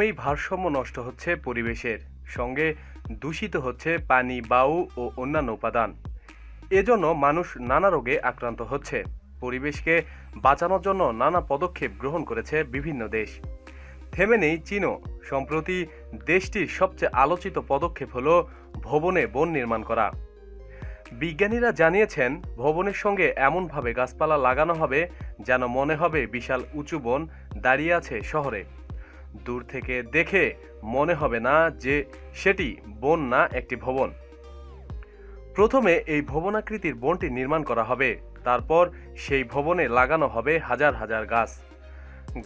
ক্রমেই ভারসাম্য নষ্ট হচ্ছে পরিবেশের সঙ্গে, দূষিত হচ্ছে পানি, বায়ু ও অন্যান্য উপাদান। এজন্য মানুষ নানা রোগে আক্রান্ত হচ্ছে। পরিবেশকে বাঁচানোর জন্য নানা পদক্ষেপ গ্রহণ করেছে বিভিন্ন দেশ। থেমে নেই চীনও। সম্প্রতি দেশটির সবচেয়ে আলোচিত পদক্ষেপ হল ভবনে বন নির্মাণ করা। বিজ্ঞানীরা জানিয়েছেন, ভবনের সঙ্গে এমনভাবে গাছপালা লাগানো হবে যেন মনে হবে বিশাল উঁচু বন দাঁড়িয়ে আছে শহরে। দূর থেকে দেখে মনে হবে না যে সেটি বন না, একটি ভবন। প্রথমে এই ভবনাকৃতির বনটি নির্মাণ করা হবে, তারপর সেই ভবনে লাগানো হবে হাজার হাজার গাছ।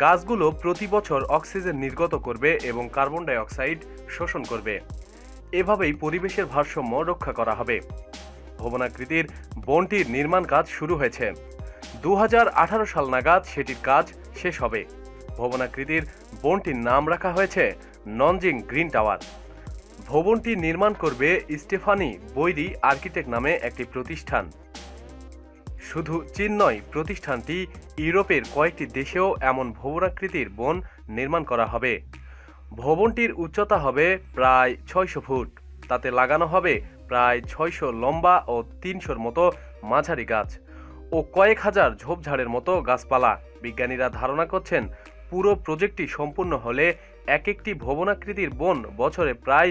গাছগুলো প্রতি বছর অক্সিজেন নির্গত করবে এবং কার্বন ডাই অক্সাইড শোষণ করবে। এভাবেই পরিবেশের ভারসাম্য রক্ষা করা হবে। ভবনাকৃতির বনটির নির্মাণ কাজ শুরু হয়েছে। 2018 সাল নাগাদ সেটির কাজ শেষ হবে। ভবনাকৃতির বনটির নাম রাখা হয়েছে ননজিং গ্রিন টাওয়ার। ভবনটি নির্মাণ করবে স্টেফানি বৈরি আর্কিটেক্ট নামে একটি প্রতিষ্ঠান। শুধু চীন নয়, প্রতিষ্ঠানটি ইউরোপের কয়েকটি দেশেও এমন ভবনাকৃতির বন নির্মাণ করা হবে। ভবনটির উচ্চতা হবে প্রায় 600 ফুট। তাতে লাগানো হবে প্রায় 600 লম্বা ও 300-র মতো মাঝারি গাছ ও কয়েক হাজার ঝোপঝাড়ের মতো গাছপালা। বিজ্ঞানীরা ধারণা করছেন, পুরো প্রজেক্টটি সম্পূর্ণ হলে এক একটি ভবনাকৃতির বন বছরে প্রায়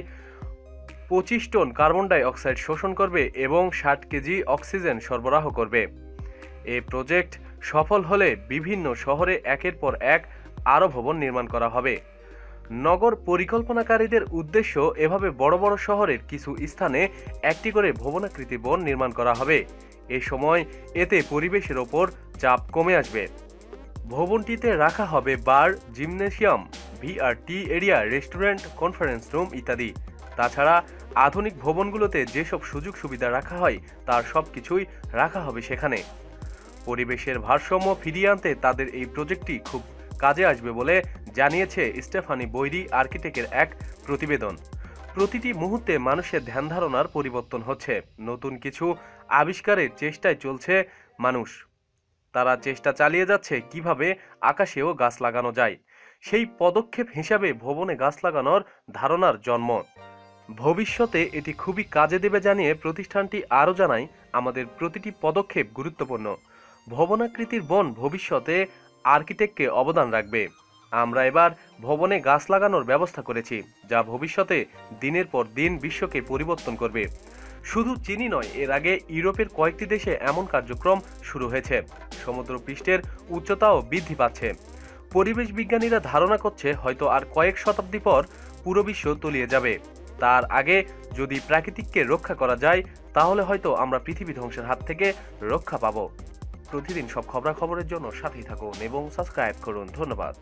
25 টন কার্বন ডাই অক্সাইড শোষণ করবে এবং 60 কেজি অক্সিজেন সরবরাহ করবে। এই প্রজেক্ট সফল হলে বিভিন্ন শহরে একের পর এক আরও ভবন নির্মাণ করা হবে। নগর পরিকল্পনাকারীদের উদ্দেশ্য, এভাবে বড় বড় শহরের কিছু স্থানে একটি করে ভবনাকৃতি বন নির্মাণ করা হবে। এ সময় এতে পরিবেশের ওপর চাপ কমে আসবে। ভবনটিতে রাখা হবে bar, gymnasium, VRT area, restaurant, conference room ইত্যাদি। তাছাড়া আধুনিক ভবনগুলোতে যেসব সুযোগ সুবিধা রাখা হয় তার সবকিছুই রাখা হবে সেখানে। পরিবেশের ভারসাম্য ফিরিয়ে আনতে তাদের এই প্রজেক্টটি খুব কাজে আসবে বলে জানিয়েছে স্টেফানি বৈরি আর্কিটেক্টের এক প্রতিবেদন। প্রতিটি মুহূর্তে মানুষের ধ্যান ধারণার পরিবর্তন হচ্ছে। নতুন কিছু আবিষ্কারের চেষ্টায় চলছে মানুষ। তারা চেষ্টা চালিয়ে যাচ্ছে কিভাবে আকাশেও গাছ লাগানো যায়। সেই পদক্ষেপ হিসাবে ভবনে গাছ লাগানোর ধারণার জন্ম। ভবিষ্যতে এটি খুবই কাজে দেবে জানিয়ে প্রতিষ্ঠানটি আরও জানায়, আমাদের প্রতিটি পদক্ষেপ গুরুত্বপূর্ণ। ভবনাকৃতির বন ভবিষ্যতে আর্কিটেক্টকে অবদান রাখবে। আমরা এবার ভবনে গাছ লাগানোর ব্যবস্থা করেছি, যা ভবিষ্যতে দিনের পর দিন বিশ্বকে পরিবর্তন করবে। শুধু চীনই নয়, এর আগে ইউরোপের কয়েকটি দেশে এমন কার্যক্রম শুরু হয়েছে। সমুদ্রপৃষ্ঠের উচ্চতাও বৃদ্ধি পাচ্ছে। পরিবেশ বিজ্ঞানীরা ধারণা করছে, হয়তো আর কয়েক শতাব্দী পর পুরো বিশ্ব তলিয়ে যাবে। তার আগে যদি প্রাকৃতিককে রক্ষা করা যায়, তাহলে হয়তো আমরা পৃথিবী ধ্বংসের হাত থেকে রক্ষা পাব। প্রতিদিন সব খবরাখবরের জন্য সাথেই থাকুন এবং সাবস্ক্রাইব করুন। ধন্যবাদ।